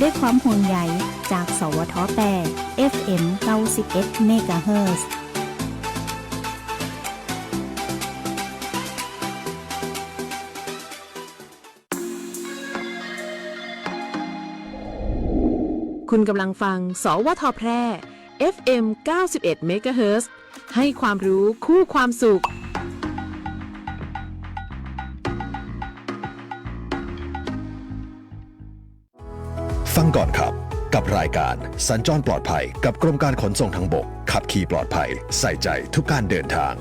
ด้วยความห่วงใยจากสวท8 FM 91 เมกะเฮิรตซ์คุณกำลังฟังสวทแพร่ FM 91 เมกะเฮิรตซ์ให้ความรู้คู่ความสุขฟังก่อนครับกับรายการสัญจรปลอดภัยกับกรมการขนส่งทางบกขับขี่ปลอดภัยใส่ใจทุกการเดินทาง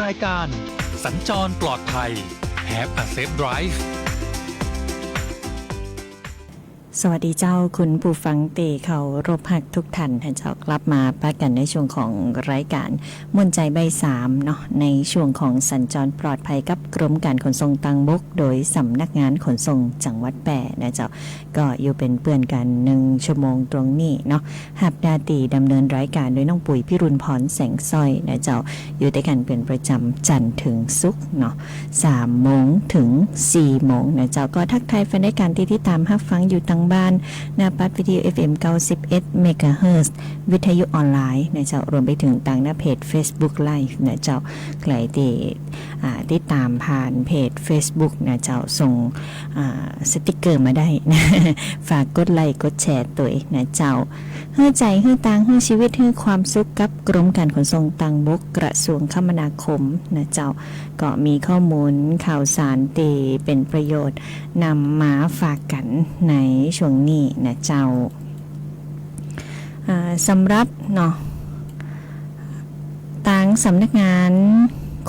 รายการสัญจรปลอดภัย Have a safe drive สวัสดีเจ้าคุณผู้ฟังเตเขารบหักทุกท่านท่านเจ้ากลับมาพบกันในช่วงของรายการม่วนใจใบ3เนาะในช่วงของสัญจรปลอดภัยกับกรมการขนส่งทางบกโดยสำนักงานขนส่งจังหวัดแปะนะเจ้าก็อยู่เป็นเพื่อนกัน1ชั่วโมงตรงนี้เนาะหับดาตีดำเนินรายการโดยน้องปุ๋ยพิรุณพรแสงสร้อยนะเจ้าอยู่ด้วยกันเป็นประจำจันทร์ถึงศุกร์เนาะ3 โมงถึง 4 โมงนะเจ้าก็ทักทายแฟนรายการที่ตามรับฟังอยู่ทางบ้านหน้าปัดวิทยุ FM 91 เมกะเฮิรตซ์วิทยุออนไลน์นะเจ้ารวมไปถึงต่างหน้าเพจ Facebook Live นะเจ้าใครที่ติดตามผ่านเพจ Facebook นะเจ้าส่งสติกเกอร์มาได้นะฝากกดไลค์กดแชร์ตัวนะเจ้าให้ใจให้ตังให้ชีวิตให้ความสุขกับกรมการขนส่งทางบกกระทรวงคมนาคมนะเจ้าก็มีข้อมูลข่าวสารที่เป็นประโยชน์นำมาฝากกันในช่วงนี้นะเจ้าสำหรับเนาะทางสำนักงาน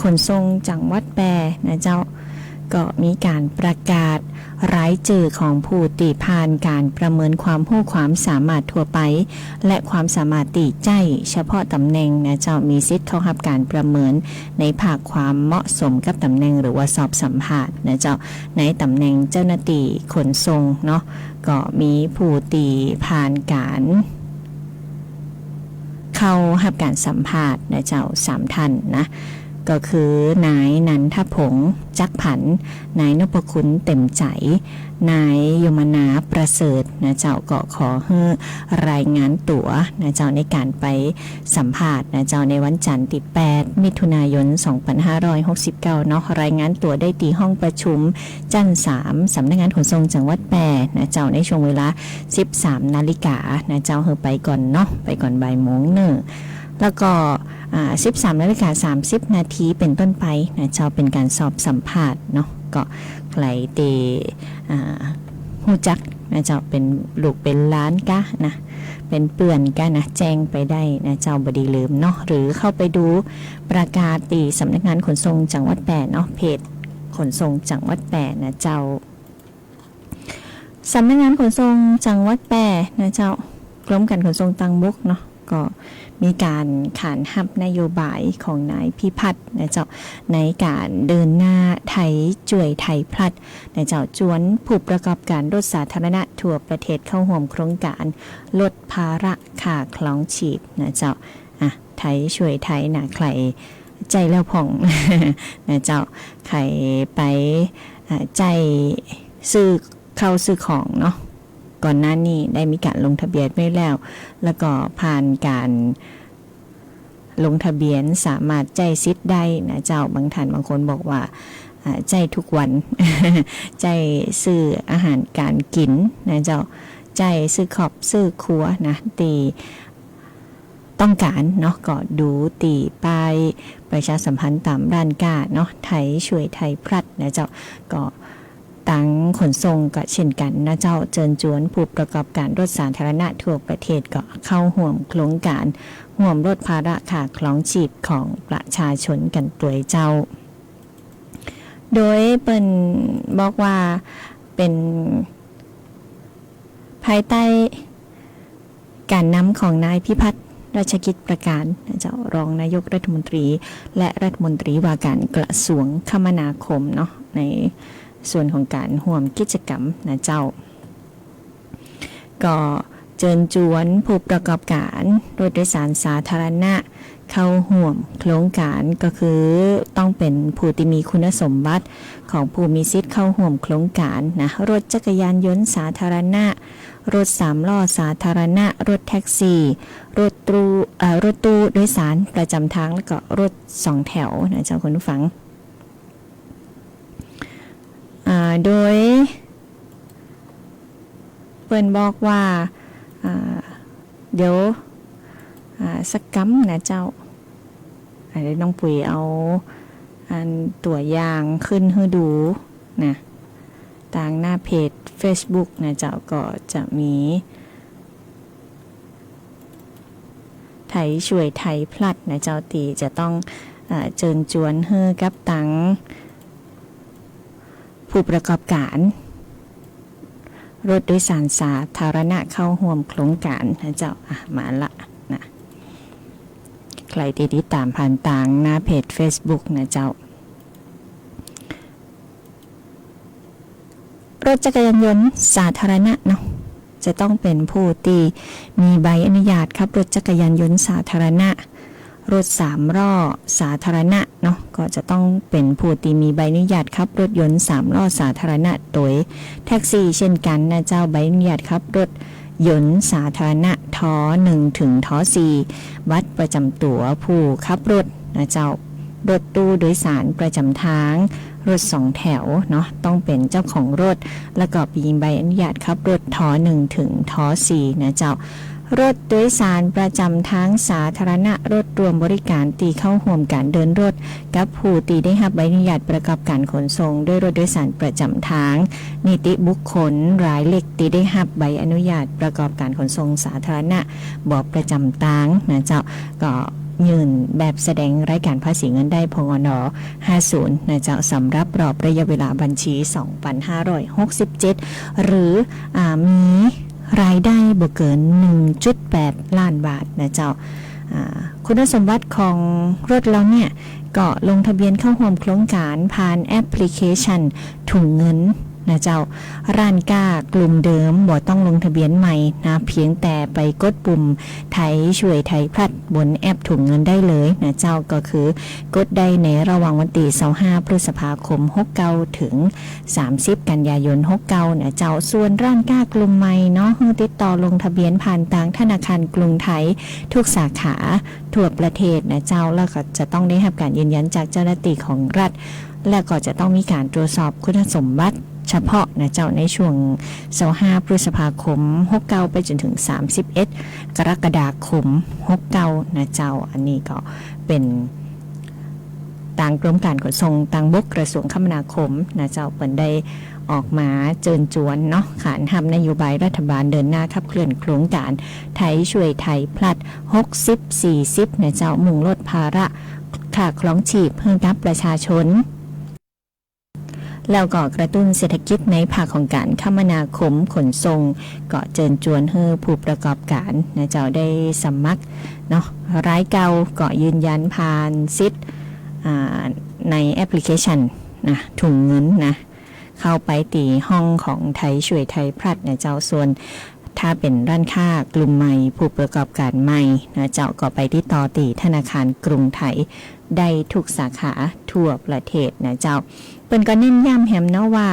ขนส่งจังหวัดแปรนะเจ้าก็มีการประกาศรายชื่อของผู้ติผ่านการประเมินความรู้ความสามารถทั่วไปและความสามารถติใจเฉพาะตำแหน่งนะเจ้ามีสิทธิ์เข้ารับการประเมินในภาคความเหมาะสมกับตำแหน่งหรือว่าสอบสัมภาษณ์นะเจ้าในตำแหน่งเจ้าหน้าที่ขนส่งเนาะก็มีผู้ติผ่านการเข้ารับการสัมภาษณ์นะเจ้า3 ท่านนะก็คือนายนันทพงษ์จักผันนายนพคุณเต็มใจนายยมนาประเสริฐนะเจ้าก็ขอให้รายงานตั๋วนะเจ้าในการไปสัมภาษณ์นะเจ้าในวันจันทร์ที่8 มิถุนายน 2569 เนาะรายงานตั๋วได้ที่ห้องประชุมจันทร์3สำนักงานขนส่งจังหวัดแปรนะเจ้าในช่วงเวลา 13 นาฬิกานะเจ้าเฮาไปก่อนเนาะไปก่อนบ่ายโมงเนอะแล้วก็13:30 นาทีเป็นต้นไปนะเจ้าเป็นการสอบสัมภาษณ์เนาะก็ใครเตฮู้จักนะเจ้าเป็นลูกเป็นหลานกะนะเป็นเปื่อนกะนะแจ้งไปได้นะเจ้าบ่ดีลืมเนาะหรือเข้าไปดูประกาศที่สำนักงานขนส่งจังหวัดแปรเนาะเพจขนส่งจังหวัดแปรนะเจ้าสำนักงานขนส่งจังหวัดแปรนะเจ้ากรมการขนส่งทางบกเนาะก็มีการขานรับนโยบายของนายพิพัฒน์นะเจ้าในการเดินหน้าไทยจ่วยไทยพลัดนะเจ้าจวนผู้ประกอบการรถสาธารณะทั่วประเทศเข้าร่วมโครงการลดภาระค่าคล้องชีพนะเจ้าไทยช่วยไทยนะใครใจแล้วผ่อง นะเจ้าใครไปใจซื้อเข้าซื้อของเนาะก่อนหน้านี้ได้มีการลงทะเบียนไว้แล้วก็ผ่านการลงทะเบียนสามารถใจซิดได้นะเจ้าบางท่านบางคนบอกว่าใจทุกวัน ใจซื้ออาหารการกินนะเจ้าใจซื้อขอบซื้อครัวนะตีต้องการเนาะก็ดูตีป้ายประชาสัมพันธ์ตามร้านค้าเนาะไทยช่วยไทยพลัดนะเจ้าก็ตั้งขนส่งก็เช่นกันนะเจ้าเชิญชวนผู้ประกอบการรถสาธารณะทั่วประเทศก็เข้าร่วมโครงการร่วมลดภาระค่าคล้องชีพของประชาชนกันตัวเจ้าโดยเปิ้นบอกว่าเป็นภายใต้การนำของนายพิพัฒน์ราชกิจประการนะเจ้ารองนายกรัฐมนตรีและรัฐมนตรีว่าการกระทรวงคมนาคมเนาะในส่วนของการร่วมกิจกรรมนะเจ้าก็เชิญชวนผู้ประกอบการรถโดยสารสาธารณะเข้าร่วมโครงการก็คือต้องเป็นผู้ที่มีคุณสมบัติของผู้มีสิทธิ์เข้าร่วมโครงการนะรถจักรยานยนต์สาธารณะรถ3 ล้อสาธารณะรถแท็กซี่รถตู้โดยสารประจำทางแล้วก็รถ2 แถวนะเจ้าคุณผู้ฟังโดยเปิ้นบอกว่าเดี๋ยวสักกัมนะเจ้าเดี๋ยวน้องปุ๋ยเอาตัวอย่างขึ้นให้ดูนะทางหน้าเพจ Facebook นะเจ้าก็จะมีไทยช่วยไทยพลัดนะเจ้าตีจะต้อง เชิญชวนให้กับตังผู้ประกอบการรถโดยสารสาธารณะเข้าร่วมโครงการนะเจ้ามาละนะใครที่ติดตามผ่านต่างหน้าเพจ Facebook นะเจ้ารถจักรยานยนต์สาธารณะเนาะจะต้องเป็นผู้ที่มีใบอนุญาตขับรถจักรยานยนต์สาธารณะรถ3ล้อสาธารณะเนาะก็จะต้องเป็นผู้ที่มีใบอนุญาตขับรถยนต์3ล้อสาธารณะโดยแท็กซี่เช่นกันนะเจ้าใบอนุญาตขับรถยนต์สาธารณะท1ถึงท4บัตรประจำตัวผู้ขับรถนะเจ้ารถตู้โดยสารประจำทางรถ2แถวเนาะต้องเป็นเจ้าของรถแล้วก็มีใบอนุญาตขับรถท1ถึงท4นะเจ้ารถโดยสารประจำทางสาธารณะรถรวมบริการตีเข้าร่วมการเดินรถกับผู้ตีได้รับใบอนุญาตประกอบการขนส่งด้วยรถโดยสารประจำทางนิติบุคคลรายเล็กตีได้รับใบอนุญาตประกอบการขนส่งสาธารณะบ่ประจำทางนะเจ้าก็ยื่นแบบแสดงรายการภาษีเงินได้พงน50นะเจ้าสำหรับรอบระยะเวลาบัญชี 2567 หรือมีรายได้บ่เกิน 1.8 ล้านบาทนะเจ้าคุณสมบัติของรถเราเนี่ยก็ลงทะเบียนเข้าร่วมโครงการผ่านแอปพลิเคชันถุงเงินนะเจ้าร้านก้ากลุ่มเดิมบ่ต้องลงทะเบียนใหม่นะเพียงแต่ไปกดปุ่มไทยช่วยไทยพลัดบนแอปถุงเงินได้เลยนะเจ้าก็คือกดได้ในระหว่างวันที่25พฤษภาคม69ถึง30กันยายน69นะเจ้าส่วนร้านก้ากลุ่มใหม่เนาะติดต่อลงทะเบียนผ่านทางธนาคารกรุงไทยทุกสาขาทั่วประเทศนะเจ้าแล้วก็จะต้องได้รับการยืนยันจากเจ้าหน้าที่ของรัฐและก็จะต้องมีการตรวจสอบคุณสมบัติเฉพาะนะเจ้าในช่วง25พฤษภาคม69ไปจนถึง31กรกฎาคม69นะเจ้าอันนี้ก็เป็นทางกรมการขนส่งทางบกกระทรวงคมนาคมนะเจ้าเปิดได้ออกมาเชิญชวนเนาะขานทำนโยบายรัฐบาลเดินหน้าขับเคลื่อนโครงการไทยช่วยไทยพลัด60-40นะเจ้ามุ่งลดภาระค่าครองชีพให้กับประชาชนแล้วก็กระตุ้นเศรษฐกิจในภาคของการคมนาคมขนส่งก็เชิญชวนให้ผู้ประกอบการนะเจ้าได้สมัครเนาะรายเก่าก็ยืนยันผ่านสิทธิ์ในแอปพลิเคชันนะถุงเงินนะเข้าไปตีห้องของไทยช่วยไทยพลัดนะเจ้าส่วนถ้าเป็นร้านค้ากลุ่มใหม่ผู้ประกอบการใหม่นะเจ้าก็ไปที่ต่อตีธนาคารกรุงไทยได้ทุกสาขาทั่วประเทศนะเจ้าเป็นก็เน้นย้ำแหมเนาะว่า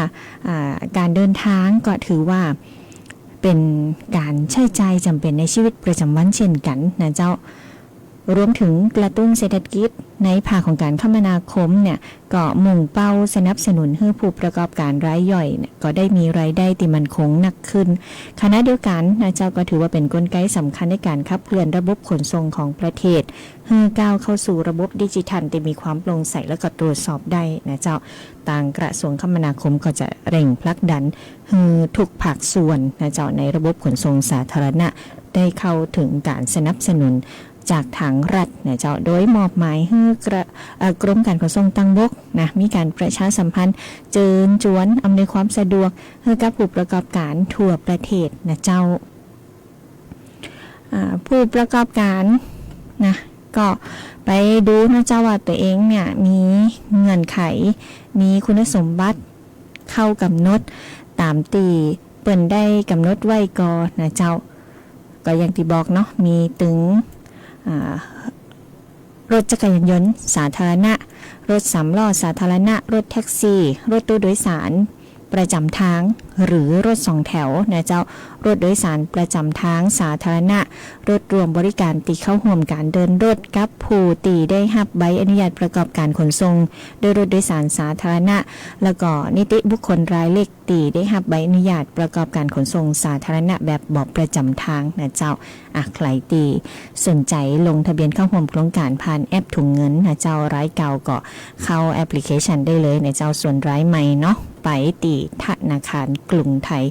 การเดินทางก็ถือว่าเป็นการใช้จ่ายจำเป็นในชีวิตประจำวันเช่นกันนะเจ้ารวมถึงกระตุ้นเศรษฐกิจในภาคของการคมนาคมเนี่ยก็มุ่งเป้าสนับสนุนให้ผู้ประกอบการรายย่อยก็ได้มีรายได้ที่มั่นคงหนักขึ้นขณะเดียวกันนะเจ้าก็ถือว่าเป็นกลไกสำคัญในการขับเคลื่อนระบบขนส่งของประเทศให้ก้าวเข้าสู่ระบบดิจิทัลที่มีความโปร่งใสและก็ตรวจสอบได้นะเจ้าทางกระทรวงคมนาคมก็จะเร่งผลักดันให้ทุกภาคส่วนนะเจ้าในระบบขนส่งสาธารณะได้เข้าถึงการสนับสนุนจากทางรัฐเนี่ยเจ้าโดยมอบหมายให้กรมการขนส่งทางบกนะมีการประชาสัมพันธ์เชิญชวนอำนวยความสะดวกให้กับผู้ประกอบการทั่วประเทศนะเจ้าผู้ประกอบการนะก็ไปดูนะเจ้าว่าตัวเองเนี่ยมีเงื่อนไขมีคุณสมบัติเข้ากำหนดตามตีเปิ่นได้กำหนดไว้ก่อนนะเจ้าก็อย่างที่บอกเนาะมีถึงรถจักรยานยนต์สาธารณะรถ3ล้อสาธารณะรถแท็กซี่รถตู้โดยสารประจำทางหรือรถ2แถวนะเจ้ารถโดยสารประจำทางสาธารณะรถรวมบริการตีเข้าร่วมการเดินรถกับผู้ตีได้รับใบอนุญาตประกอบการขนส่งโดยรถโดยสารสาธารณะแล้วก็นิติบุคคลรายเล็กตีได้รับใบอนุญาตประกอบการขนส่งสาธารณะแบบบอบประจำทางนะเจ้าใครตีสนใจลงทะเบียนเข้าร่วมโครงการผ่านแอปถุงเงินนะเจ้ารายเก่าก็เข้าแอปพลิเคชันได้เลยนะเจ้าส่วนรายใหม่เนาะไปตีธนาคารกรุงไทย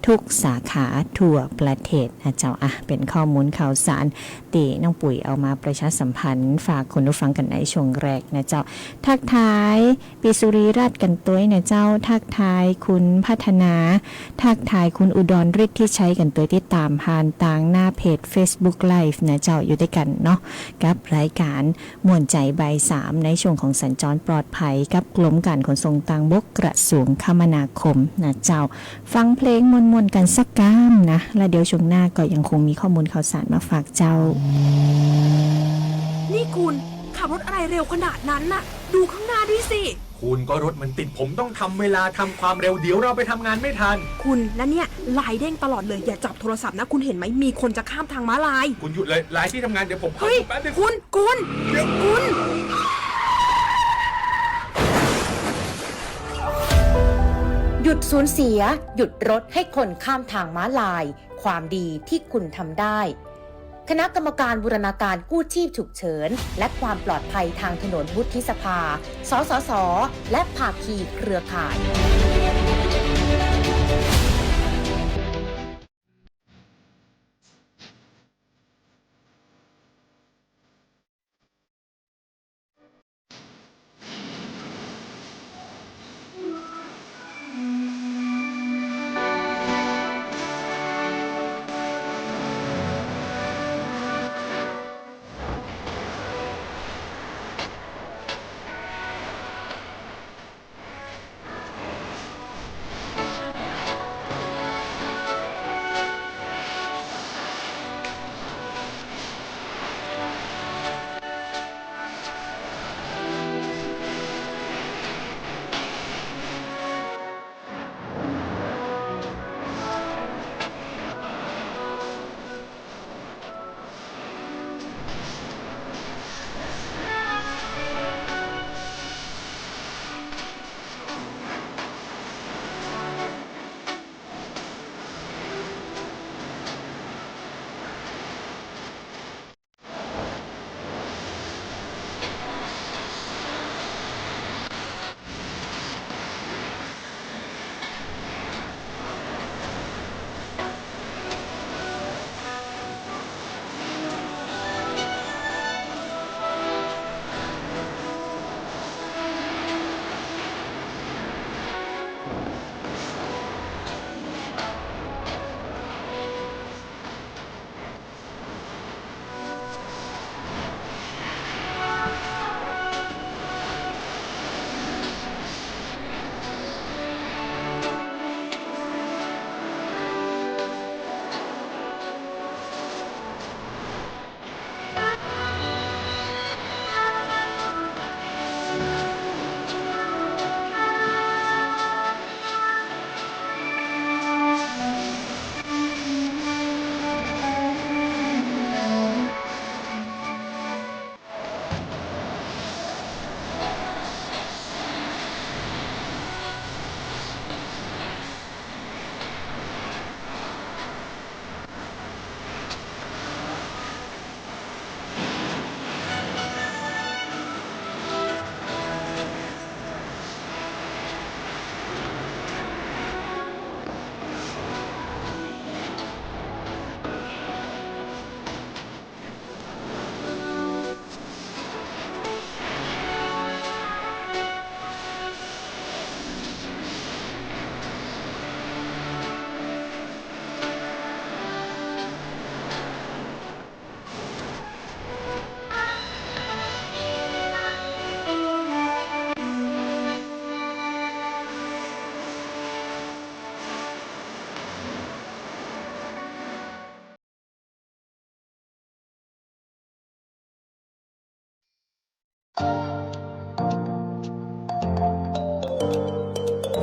ทุกสาขาทั่วประเทศนะเจ้าเป็นข้อมูลข่าวสารตีน้องปุ๋ยเอามาประชาสัมพันธ์ฝากคนผู้ฟังกันในช่วงแรกนะเจ้าทักทายปีสุริราชกันตัวนะเจ้าทักทายคุณพัฒนาทักทายคุณอุดรฤทธิ์ที่ใช้กันตัวที่ตามผ่านต่างหน้าเพจ Facebook Live นะเจ้าอยู่ด้วยกันเนาะกับรายการม่วนใจใบ3ในช่วงของสัญจรปลอดภัยกับกรมการขนส่งทางบกกระทรวงคมนาคมนะเจ้าฟังเพลงมวนๆกันสักก้ามนะแล้วเดี๋ยวช่วงหน้าก็ยังคงมีข้อมูลข่าวสารมาฝากเจ้านี่คุณขับรถอะไรเร็วขนาดนั้นน่ะดูข้างหน้าด้วยสิคุณก็รถมันติดผมต้องทำเวลาทำความเร็วเดี๋ยวเราไปทำงานไม่ทันคุณแล้วเนี่ยไลน์เด้งตลอดเลยอย่าจับโทรศัพท์นะคุณเห็นไหมมีคนจะข้ามทางม้าลายคุณหยุดเลยไลน์ที่ทำงานเดี๋ยวผมเฮ้ยแป๊บนึงคุณเดี๋ยวคุณ หยุดสูญเสียหยุดรถให้คนข้ามทางม้าลายความดีที่คุณทำได้คณะกรรมการบูรณาการกู้ชีพฉุกเฉินและความปลอดภัยทางถนนวุฒิสภาสสสและภาคีเครือข่าย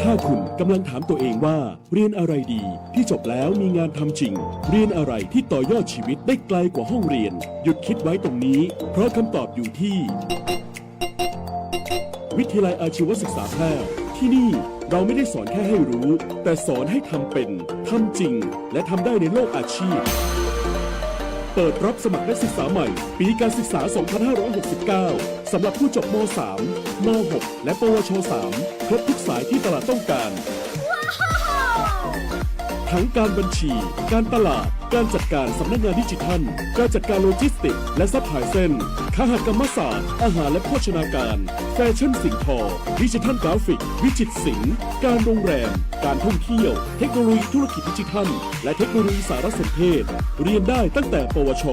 ถ้าคุณกำลังถามตัวเองว่าเรียนอะไรดีที่จบแล้วมีงานทำจริงเรียนอะไรที่ต่อยอดชีวิตได้ไกลกว่าห้องเรียนหยุดคิดไว้ตรงนี้เพราะคำตอบอยู่ที่วิทยาลัยอาชีวศึกษาแพร่ที่นี่เราไม่ได้สอนแค่ให้รู้แต่สอนให้ทำเป็นทำจริงและทำได้ในโลกอาชีพเปิดรับสมัครนักศึกษาใหม่ปีการศึกษา 2569 สำหรับผู้จบม.3 ม.6 และปวช.3 ครบทุกสายที่ตลาดต้องการท ทั้งการบัญชี การตลาด การจัดการสำนักงานดิจิทัล การจัดการโลจิสติกส์และซัพพลายเส้นคหกรรมศาสตร์อาหารและโภชนาการแฟชั่นสิ่งทอดิจิทัลกราฟิกวิจิตรศิลป์การโรงแรมการท่องเที่ยวเทคโนโลยีธุรกิจดิจิทัลและเทคโนโลยีสารสนเทศเรียนได้ตั้งแต่ปวช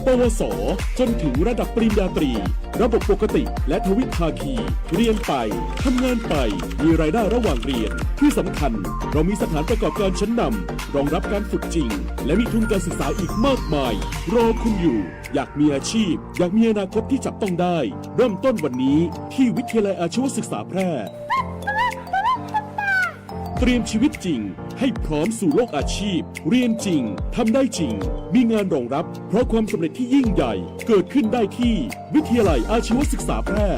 ปวส จนถึงระดับปริญญาตรีระบบปกติและทวิภาคีเรียนไปทำงานไปมีรายได้ระหว่างเรียนที่สำคัญเรามีสถานประกอบการชั้นนำรองรับการฝึกจริงและมีทุนการศึกษาอีกมากมายรอคุณอยู่อยากมีอาชีพอยากมีอนาคตที่จับต้องได้เริ่มต้นวันนี้ที่วิทยาลัยอาชีวศึกษาแพร่เตรียมชีวิตจริงให้พร้อมสู่โลกอาชีพเรียนจริงทำได้จริงมีงานรองรับเพราะความสำเร็จที่ยิ่งใหญ่เกิดขึ้นได้ที่วิทยาลัยอาชีวศึกษาแพร่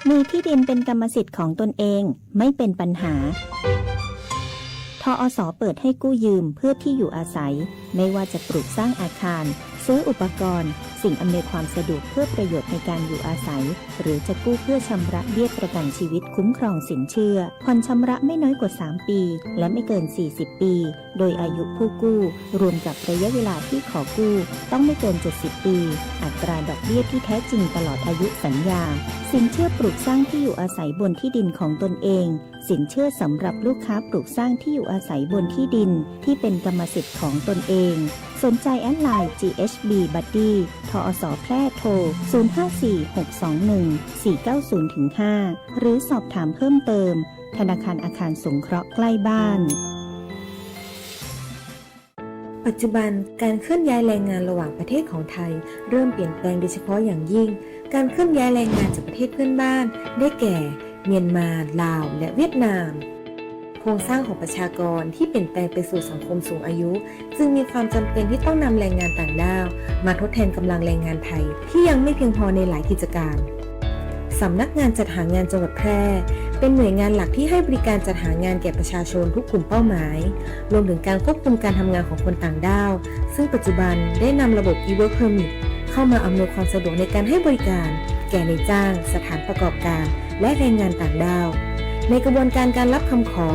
มีที่ดินเป็นกรรมสิทธิ์ของตนเองไม่เป็นปัญหาทอส.เปิดให้กู้ยืมเพื่อที่อยู่อาศัยไม่ว่าจะปลูกสร้างอาคารซื้ออุปกรณ์สิ่งอำนวยความสะดวกเพื่อประโยชน์ในการอยู่อาศัยหรือจะกู้เพื่อชำระเบี้ยประกันชีวิตคุ้มครองสินเชื่อผ่อนชำระไม่น้อยกว่า3ปีและไม่เกิน40ปีโดยอายุผู้กู้รวมกับระยะเวลาที่ขอกู้ต้องไม่เกิน70ปีอัตราดอกเบี้ยที่แท้จริงตลอดอายุสัญญาสินเชื่อปลูกสร้างที่อยู่อาศัยบนที่ดินของตนเองสินเชื่อสำหรับลูกค้าปลูกสร้างที่อยู่อาศัยบนที่ดินที่เป็นกรรมสิทธิ์ของตนเองสนใจแอดไลน์ GHB Buddy ทอส.แพร่โทร 0546214490-5 หรือสอบถามเพิ่มเติมธนาคารอาคารสงเคราะห์ใกล้บ้านปัจจุบันการเคลื่อนย้ายแรงงานระหว่างประเทศของไทยเริ่มเปลี่ยนแปลงโดยเฉพาะอย่างยิ่งการเคลื่อนย้ายแรงงานจากประเทศเพื่อนบ้านได้แก่เมียนมาลาวและเวียดนามโครงสร้างของประชากรที่เปลี่ยนแปลงไปสู่สังคมสูงอายุจึงมีความจำเป็นที่ต้องนำแรงงานต่างด้าวมาทดแทนกำลังแรงงานไทยที่ยังไม่เพียงพอในหลายกิจการสำนักงานจัดหางานจังหวัดแพร่เป็นหน่วยงานหลักที่ให้บริการจัดหางานแก่ประชาชนทุกกลุ่มเป้าหมายรวมถึงการควบคุมการทำงานของคนต่างด้าวซึ่งปัจจุบันได้นำระบบ e-work permit เข้ามาอำนวยความสะดวกในการให้บริการแก่นายจ้างสถานประกอบการและแรงงานต่างด้าวในกระบวนการการรับคำขอ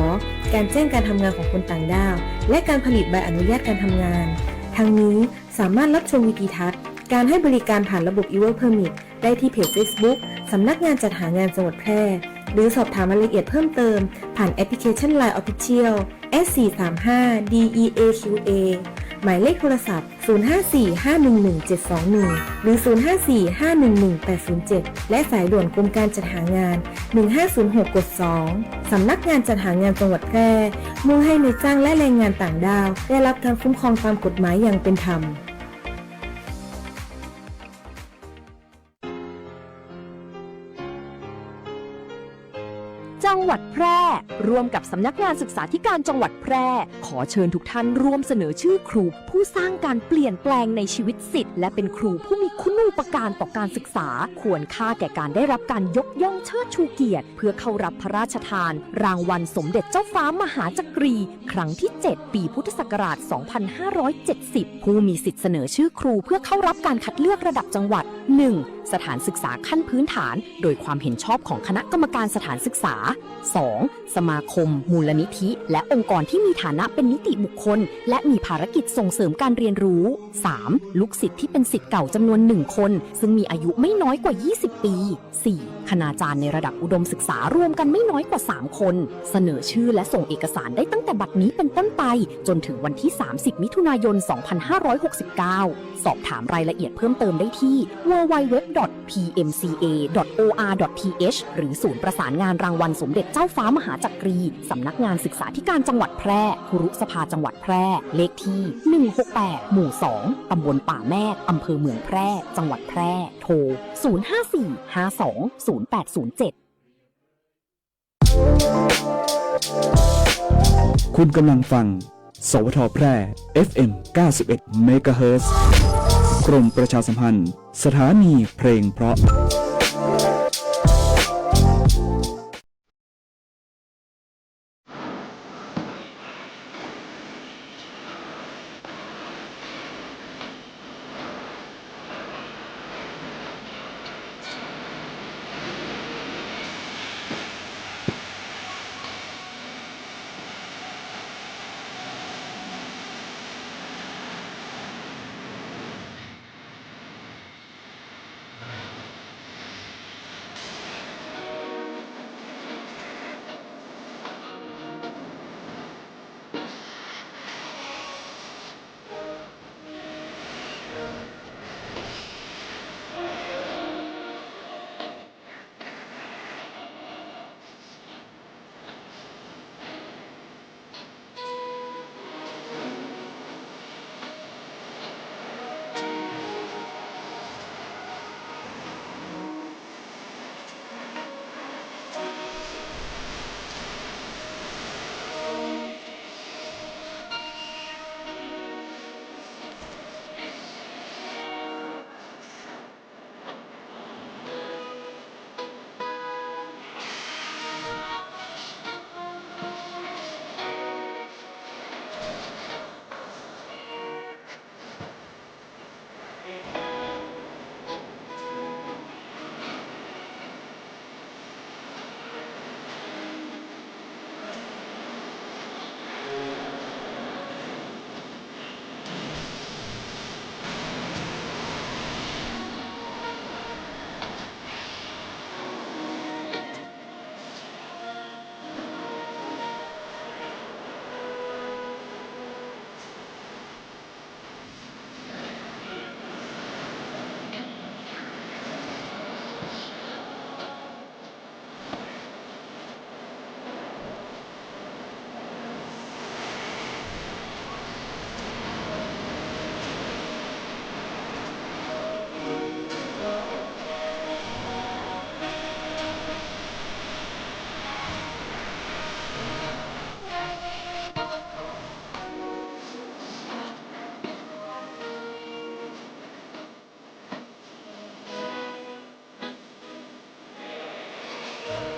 การแจ้งการทำงานของคนต่างด้าวและการผลิตใบอนุญาตการทำงานทั้งนี้สามารถรับชมวิดีทัศน์การให้บริการผ่านระบบ e-work permit ได้ที่เพจ Facebook สำนักงานจัดหางานจังหวัดแพร่หรือสอบถามรายละเอียดเพิ่มเติมผ่านแอปพลิเคชัน LINE Official S435DEAQA หมายเลขโทรศัพท์ 0545111721 หรือ 0545111807 และสายด่วนกรมการจัดหางาน 1506 กด 2 สำนักงานจัดหางานจังหวัดแพร่มุ่งให้นายจ้างและแรงงานต่างด้าวได้รับการคุ้มครองตามกฎหมายอย่างเป็นธรรมจังหวัดแพร่ร่วมกับสำนักงานศึกษาธิการจังหวัดแพร่ขอเชิญทุกท่านร่วมเสนอชื่อครูผู้สร้างการเปลี่ยนแปลงในชีวิตศิษย์และเป็นครูผู้มีคุณูปการต่อการศึกษาควรค่าแก่การได้รับการยกย่องเชิดชูเกียรติเพื่อเข้ารับพระราชทานรางวัลสมเด็จเจ้าฟ้ามหาจักรีครั้งที่ 7 ปีพุทธศักราช 2570 ผู้มีสิทธิเสนอชื่อครูเพื่อเข้ารับการคัดเลือกระดับจังหวัด 1. สถานศึกษาขั้นพื้นฐานโดยความเห็นชอบของคณะกรรมการสถานศึกษา 2. สมาคมมูลนิธิและองค์กรที่มีฐานะเป็นนิติบุคคลและมีภารกิจส่งเสริมการเรียนรู้ 3. ลูกศิษย์ที่เป็นศิษย์เก่าจำนวน1คนซึ่งมีอายุไม่น้อยกว่า 20 ปี 4. คณาจารย์ในระดับอุดมศึกษารวมกันไม่น้อยกว่า3คนเสนอชื่อและส่งเอกสารได้ตั้งแต่บัดนี้เป็นต้นไปจนถึงวันที่30 มิถุนายน 2569 สอบถามรายละเอียดเพิ่มเติมได้ที่ www.pmca.or.th หรือศูนย์ประสานงานรางวัลสมเด็จเจ้าฟ้ามหาจักรีสำนักงานศึกษาธิการจังหวัดแพร่ครุสภาจังหวัดแพร่เลขที่ 168 หมู่ 2 ตำบลป่าแมกอำเภอเมืองแพร่จังหวัดแพร่โทร 054-52-0807 คุณกำลังฟังสวทแพร่ FM 91 MHz กรมประชาสัมพันธ์สถานีเพลงเพราะ ค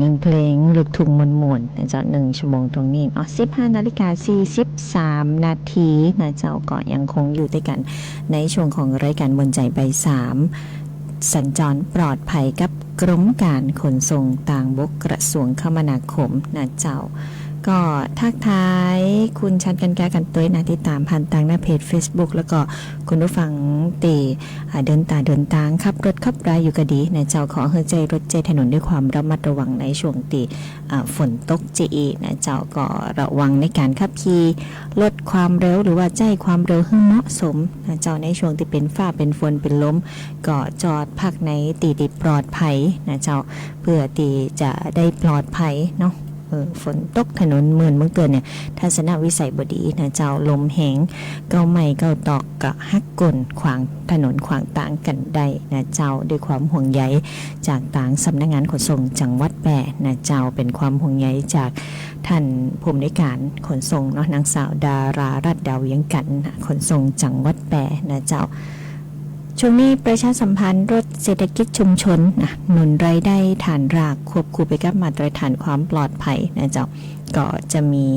ลงเพลงลูกทุ่งมวลๆนะเจ้า1ชั่วโมงตรงนี้15:43 นาทีนะเจ้าก็ยังคงอยู่ด้วยกันในช่วงของรายการบนใจใบ3สัญจรปลอดภัยกับกรมการขนส่งทางบกกระทรวงคมนาคมนะเจ้าก็ทักทายคุณชัดกันแก้กันตัวนะที่ตามผ่านทางหน้าเพจ Facebook แล้วก็คุณผู้ฟังตีเดินทางขับรถขับราอยู่ก็ดีนะเจ้าขอเฮือใจรถใจถนนด้วยความระมัดระวังในช่วงตีฝนตกจีนะเจ้าก็ระวังในการขับขี่ลดความเร็วหรือว่าใจความเร็วให้เหมาะสมนะเจ้าในช่วงที่เป็นฟ้าเป็นฝนเป็นลมก็จอดพักในตีปลอดภัยนะเจ้าเพื่อตีจะได้ปลอดภัยเนาะฝนตกถนนเมื่อเกินเนี่ยทัศนวิสัยบดีนะเจ้าลมแหงเกาไม่เกาตอกกะฮักกลขวางถนนขวางต่างกันได้นะเจ้าด้วยความห่วงใยจากต่างสำนักงานขนส่งจังหวัดแปรนะเจ้าเป็นความห่วงใยจากท่านผู้อำนวยการขนส่งเนาะนางสาวดารารัตน์ดาวเวียงกันขนส่งจังหวัดแปรนะเจ้าช่วงนี้ประชาสัมพันธ์รถเศรษฐกิจชุมชนนะหนุนรายได้ฐานรากควบคู่ไปกับมาตรฐานความปลอดภัยนะเจ้าก็จะมี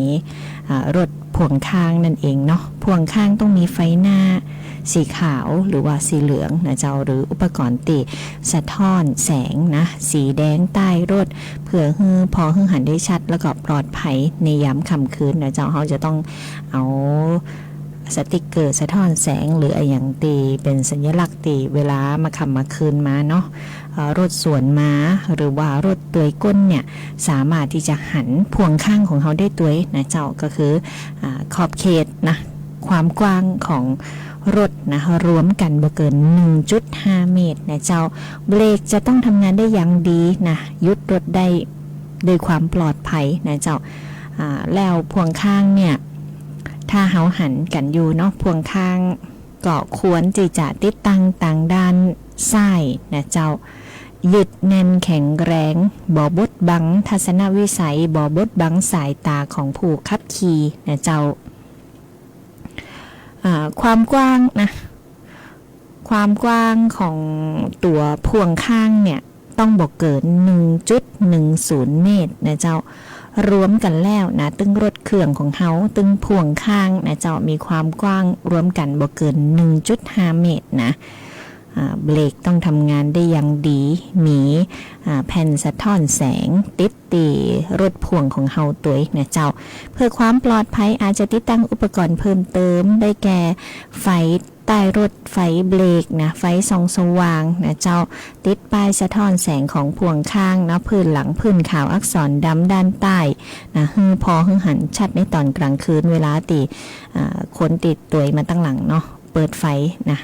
รถพ่วงข้างนั่นเองเนาะพ่วงข้างต้องมีไฟหน้าสีขาวหรือว่าสีเหลืองนะเจ้าหรืออุปกรณ์ติสะท้อนแสงนะสีแดงใต้รถเพื่อพอหันได้ชัดแล้วก็ปลอดภัยในยามค่ำคืนนะเจ้าเขาจะต้องเอาสติกเกอร์สะท้อนแสงหรืออย่างตีเป็นสัญลักษณ์ตีเวลามาค่ำมาคืนมาเนาะรถสวนมาหรือว่ารถตัวก้นเนี่ยสามารถที่จะหันพ่วงข้างของเขาได้ตัวนะเจ้าก็คือขอบเขตนะความกว้างของรถนะรวมกันบ่เกิน 1.5 เมตรนะเจ้าเบรกจะต้องทำงานได้อย่างดีนะหยุดรถได้ด้วยความปลอดภัยนะเจ้าแล้วพ่วงข้างเนี่ยถ้าเฮาหันกันอยู่เนาะพ่วงข้างก็ควรที่จะติดตั้งต่างด้านซ้ายนะเจ้ายึดแน่นแข็งแรงบ่บดบังทัศนวิสัยบ่บดบังสายตาของผู้ขับขี่นะเจ้าความกว้างนะความกว้างของตัวพ่วงข้างเนี่ยต้องบ่เกิน 1.10 เมตรนะเจ้ารวมกันแล้วนะตึงรถเครื่องของเฮาตึงพ่วงข้างนะเจ้ามีความกว้างรวมกันบ่เกิน 1.5 เมตรนะเบรกต้องทำงานได้อย่างดีมีแผ่นสะท้อนแสงติดตีรถพ่วงของเฮาตัวนะเจ้าเพื่อความปลอดภัยอาจจะติดตั้งอุปกรณ์เพิ่มเติมได้แก่ไฟใต้รถไฟเบรกนะไฟส่องสว่างนะเจ้าติดป้ายสะท้อนแสงของพ่วงข้างนะพื้นหลังพื้นขาวอักษรดำด้านใต้นะพอหันชัดในตอนกลางคืนเวลาตีคนติดตัวมาตั้งหลังเนาะเปิดไฟนะ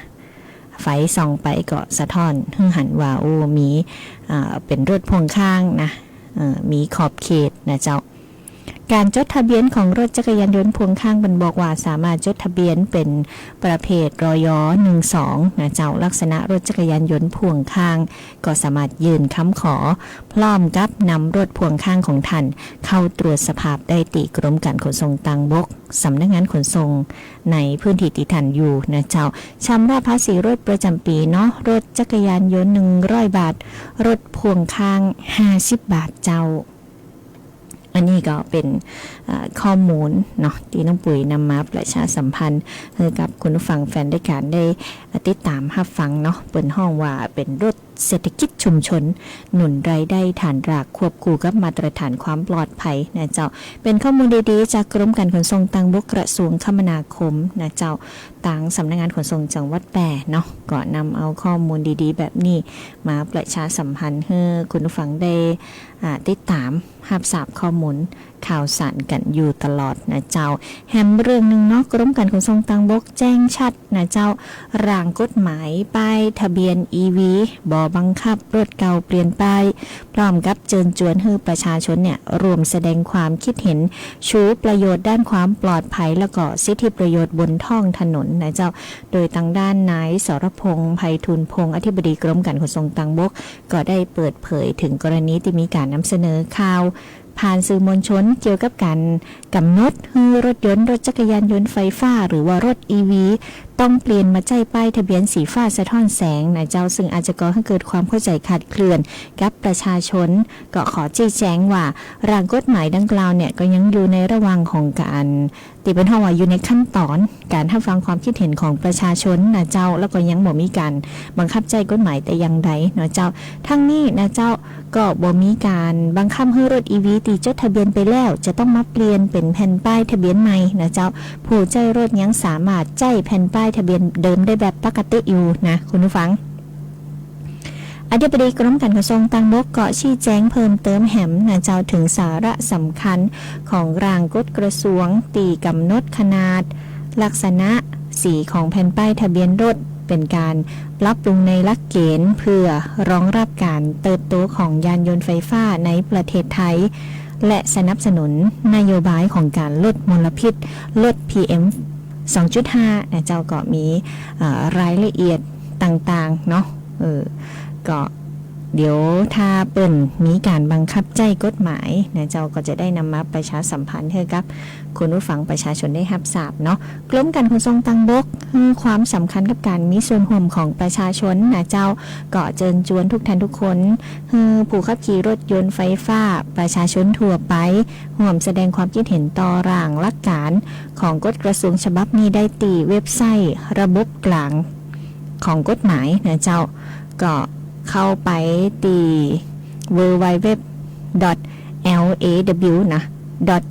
ไฟส่องไปก็สะท้อนหันว่าโอ้มีเป็นรถพ่วงข้างนะมีขอบเขตนะเจ้าการจดทะเบียนของรถจักรยานยนต์พ่วงข้างมันบอกว่าสามารถจดทะเบียนเป็นประเภทรย12นะเจ้าลักษณะรถจักรยานยนต์พ่วงข้างก็สามารถยื่นคำขอพร้อมกับนำรถพ่วงข้างของท่านเข้าตรวจสภาพได้ที่กรมการขนส่งทางบกสำนักงานขนส่งในพื้นที่ที่ท่านอยู่นะเจ้าชำระภาษีรถประจำปีเนาะรถจักรยานยนต์100 บาทรถพ่วงข้าง50 บาทเจ้าอันนี้ก็เป็นข้อมูลเนาะที่น้องปุ๋ยนำมาประชาสัมพันธ์ให้กับคุณผู้ฟังแฟนด้วยกันได้ติดตามรับฟังเนาะเปิดห้องว่าเป็นรถเศรษฐกิจชุมชนหนุนรายได้ฐานรากควบคู่กับมาตรฐานความปลอดภัยนะเจ้าเป็นข้อมูลดีๆจากกรมการขนส่งทางบกกระทรวงคมนาคมนะเจ้าต่างสำนักงานขนส่งจังหวัดแปรเนาะก็นำเอาข้อมูลดีๆแบบนี้มาประชาสัมพันธ์ให้คุณผู้ฟังได้ติดตามรับทราบข้อมูลข่าวสารกันอยู่ตลอดนะเจ้าแฮมเรื่องนึงเนาะกรมการขนส่งทางบกแจ้งชัดนะเจ้าร่างกฎหมายป้ายทะเบียน EV บ่บังคับรถเก่าเปลี่ยนป้ายพร้อมกับเชิญชวนให้ประชาชนเนี่ยรวมแสดงความคิดเห็นชูประโยชน์ด้านความปลอดภัยแล้วก็สิทธิประโยชน์บนท้องถนนนะเจ้าโดยทางด้านนายสรพงษ์ไพฑูรย์พงษ์อธิบดีกรมการขนส่งทางบกก็ได้เปิดเผยถึงกรณีที่มีการนำเสนอข่าวผ่านสื่อมวลชนเกี่ยวกับการกำหนดให้รถยนต์รถจักรยานยนต์ไฟฟ้าหรือว่ารถ EV ต้องเปลี่ยนมาใจป้ายทะเบียนสีฟ้าสะท้อนแสงนะเจ้าซึ่งอาจจะก่อให้เกิดความเข้าใจคลาดเคลื่อนกับประชาชนก็ขอชี้แจงว่าร่างกฎหมายดังกล่าวเนี่ยก็ยังอยู่ในระหว่างของการตีเป็นห้องว่าอยู่ในขั้นตอนการรับฟังความคิดเห็นของประชาชนนะเจ้าแล้วก็ยังบ่มีการบังคับใจกฎหมายแต่อย่างใดเนาะเจ้าทั้งนี้นะเจ้าก็บ่มีการบังคับให้รถ EV ตีจดทะเบียนไปแล้วจะต้องมาเปลี่ยนเป็นแผ่นป้ายทะเบียนใหม่นะเจ้าผู้ใจรถยังสามารถใจแผ่นป้ายทะเบียนเดิมได้แบบปกติอยู่นะคุณผู้ฟังอธิบดีกรมการขนส่งทางบกก็ชี้แจงเพิ่มเติมแหมนะเจ้าถึงสาระสำคัญของร่างกฎกระทรวงตีกำหนดขนาดลักษณะสีของแผ่นป้ายทะเบียนรถเป็นการปรับปรุงในหลักเกณฑ์เพื่อรองรับการเติบโตของยานยนต์ไฟฟ้าในประเทศไทยและสนับสนุนนโยบายของการลดมลพิษลด PM 2.5 นะเจ้าก็มีรายละเอียดต่างๆเนาะก็เดี๋ยวถ้าเปิ่นมีการบังคับใจกฎหมายนะเจ้าก็จะได้นำมาประชาสัมพันธ์ให้กับคุณผู้ฟังประชาชนได้รับทราบเนาะกรมการขนส่งทางบกให้ความสำคัญกับการมีส่วนร่วมของประชาชนนะเจ้าก็เชิญชวนทุกท่านทุกคนผู้ขับขี่รถยนต์ไฟฟ้าประชาชนทั่วไปร่วมแสดงความคิดเห็นต่อร่างหลักการของกฎกระทรวงฉบับนี้ได้ตีเว็บไซต์ระบบกลางของกฎหมายนะเจ้าก็เข้าไปตี www.law นะ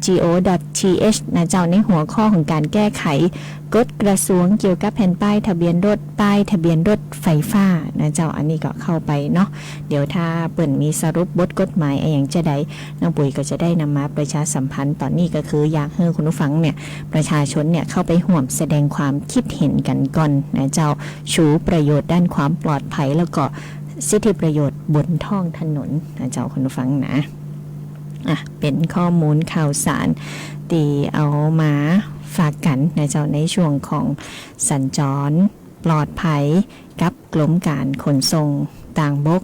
.go.th นะเจ้าในหัวข้อของการแก้ไขกฎกระทรวงเกี่ยวกับแผ่นป้ายทะเบียนรถป้ายทะเบียนรถไฟฟ้านะเจ้าอันนี้ก็เข้าไปเนาะเดี๋ยวถ้าเปิ่นมีสรุปบทกฎหมายอะไรอย่างจะได้น้องปุ๋ยก็จะได้นำมาประชาสัมพันธ์ตอนนี้ก็คืออยากให้คุณผู้ฟังเนี่ยประชาชนเนี่ยเข้าไปร่วมแสดงความคิดเห็นกันก่อนนะเจ้าชูประโยชน์ด้านความปลอดภัยแล้วก็สิทธิประโยชน์บนท้องถนนนะเจ้าคุณผู้ฟังนะเป็นข้อมูลข่าวสารที่เอามาฝากกันนะเจ้าในช่วงของสัญจรปลอดภัยกับกรมการขนส่งทางบก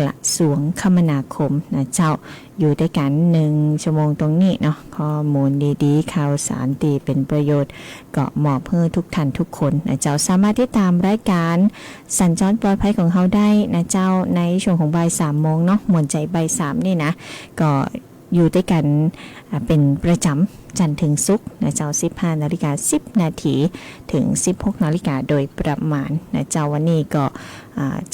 กระทรวงคมนาคมนะเจ้าอยู่ด้วยกัน1 ชั่วโมงตรงนี้เนาะข้อมูลดีๆข่าวสารตีเป็นประโยชน์ก็มอบเพื่อทุกท่านทุกคนนะเจ้าสามารถติดตามรายการสัญจรปลอดภัยของเขาได้นะเจ้าในช่วงของบ่าย 3 โมงเนาะมวลใจบ่าย 3นี่นะก็อยู่ด้วยกันเป็นประจำจันทร์ถึงศุกร์นะเจ้า 15:10 นาทีถึง 16 นาฬิกาโดยประมาณนะเจ้าวันนี้ก็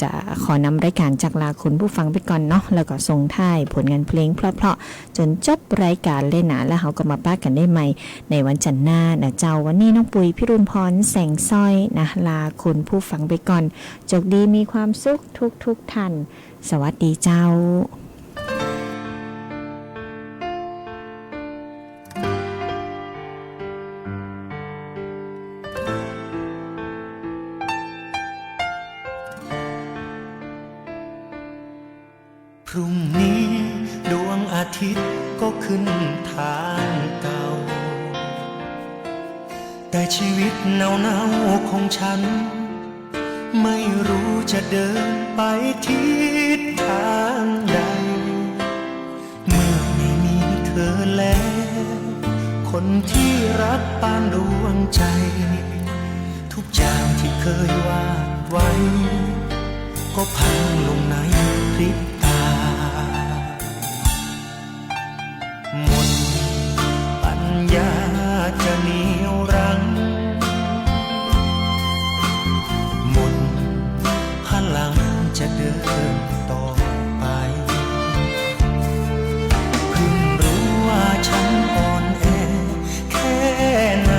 จะขอนำรายการจากลาคุณผู้ฟังไปก่อนเนาะแล้วก็ส่งท้ายผลงานเพลงเพราะๆจนจบรายการเลยนะแล้วเราก็มาป้ากันได้ใหม่ในวันจันทร์หน้านะเจ้าวันนี้น้องปุยพิรุณพรแสงสร้อยนะลาคุณผู้ฟังไปก่อนโชคดีมีความสุขทุกท่านสวัสดีเจ้าพรุ่งนี้ดวงอาทิตย์ก็ขึ้นทางเก่าแต่ชีวิตเนาๆของฉันไม่รู้จะเดินไปทิศทางใดเมื่อไม่มีเธอแล้วคนที่รักปานดวงใจทุกอย่างที่เคยวาดไว้ก็พังลงในพริบหมดปัญญาจะเหนี่ยวรั้งหมดพลังจะเดินต่อไปเพิ่งรู้ว่าฉันอ่อนแอแค่ไหน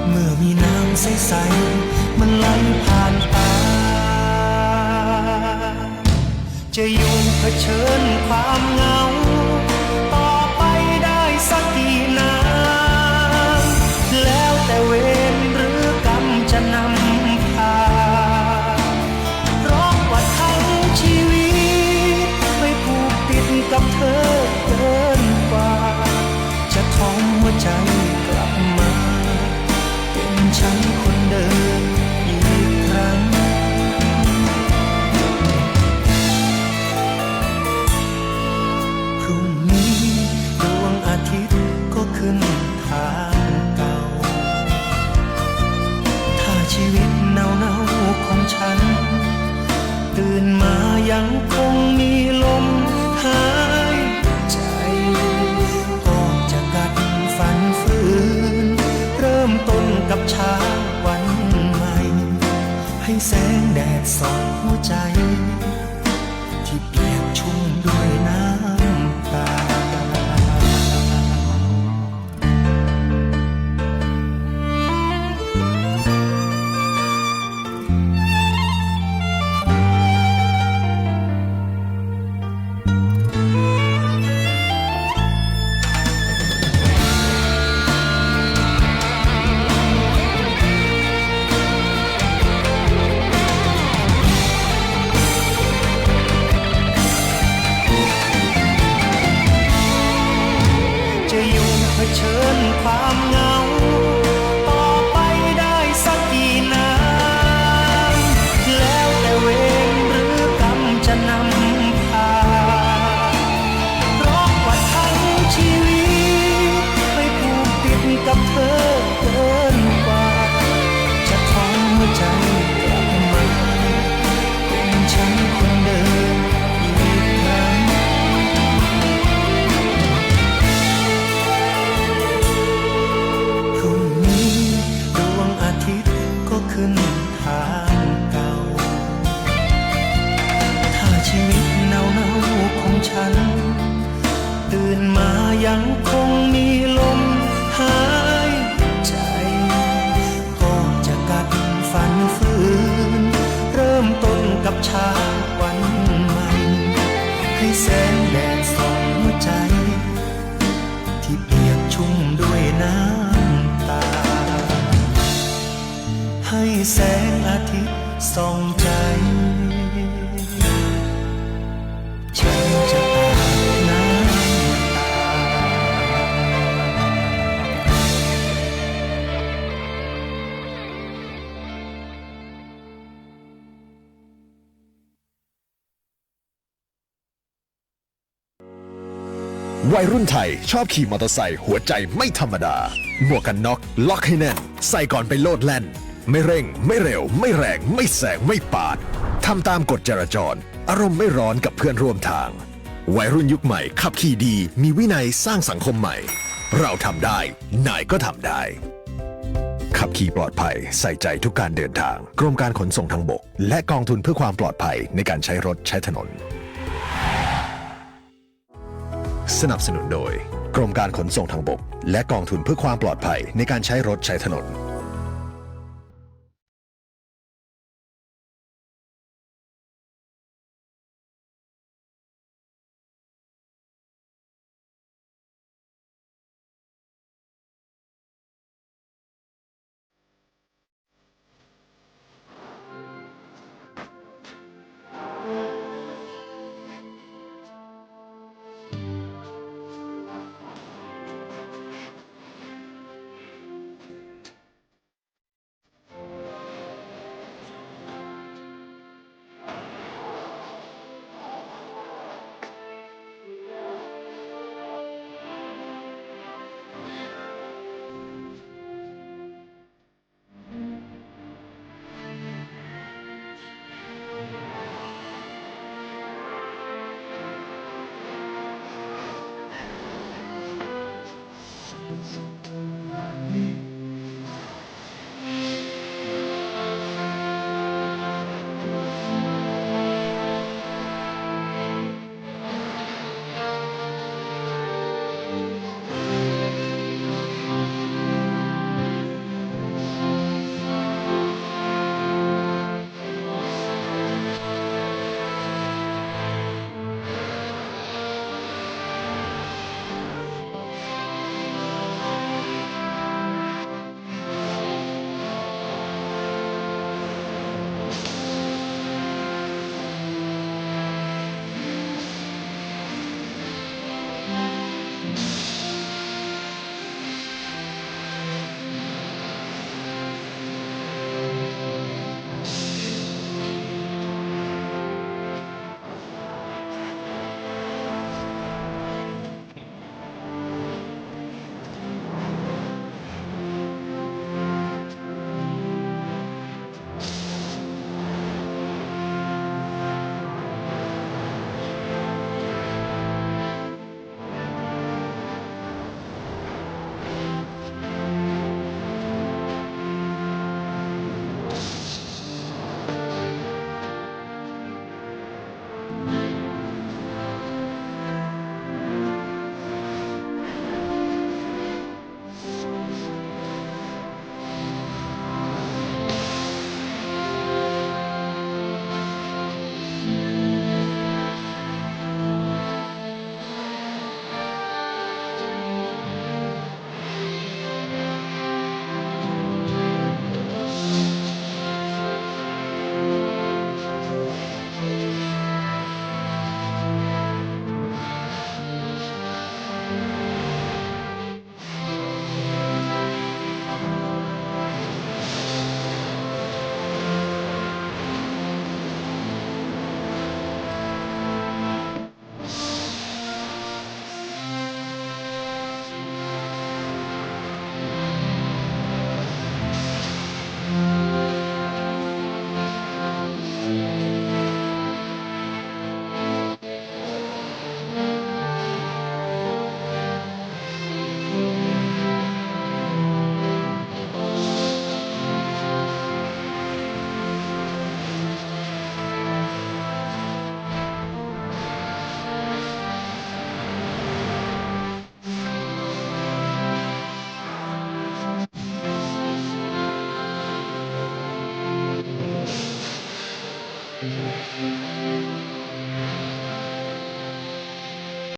เมื่อมีน้ำใสๆมันไหลผ่านตาจะอยู่เผชิญความเหงาต่อไปได้สักกี่นานแล้วแต่เวรหรือกรรมจะนำพาเพราะว่าทั้งชีวิตไม่ผูกติดกับเธอเกินกว่าจะท้องหัวใจกลับมาเป็นฉันคนเดิมอีกครั้ง ยังคงมีลมหายใจก็จะกัดฟันฝืนเริ่มต้นกับเช้าวันใหม่ให้แสงแดดส่องหัวใจที่เปียกชุ่มด้วยน้ำตาเผชิญความเหงาต่อไปได้สักกี่นานแล้วแต่เวรหรือกรรมจะนำพาเพราะว่าทั้งชีวิตไม่ผูกติดกับเธอเกินกว่าจะทนหัวใจกลับมาเป็นฉันคนเดิมอีกครั้งขึ้นทางเก่าถ้าชีวิตเน่าๆของฉันตื่นมายังคงมีลมหายใจก็จะกัดฟันฝืนเริ่มต้นกับเช้าวันใหม่ให้แสงแดดส่องหัวใจที่เปียกชุ่มด้วยน้ำตาให้แสงอาทิตย์ส่องใจฉันจะอาบน้ำวัยรุ่นไทยชอบขี่มอเตอร์ไซค์หัวใจไม่ธรรมดาหมวกกันน็อกล็อกให้แน่นใส่ก่อนไปโลดแล่นไม่เร่งไม่เร็วไม่แรงไม่แซงไม่ปาดทำตามกฎจราจรอารมณ์ไม่ร้อนกับเพื่อนร่วมทางวัยรุ่นยุคใหม่ขับขี่ดีมีวินัยสร้างสังคมใหม่เราทำได้นายก็ทำได้ขับขี่ปลอดภัยใส่ใจทุกการเดินทางกรมการขนส่งทางบกและกองทุนเพื่อความปลอดภัยในการใช้รถใช้ถนนสนับสนุนโดยกรมการขนส่งทางบกและกองทุนเพื่อความปลอดภัยในการใช้รถใช้ถนน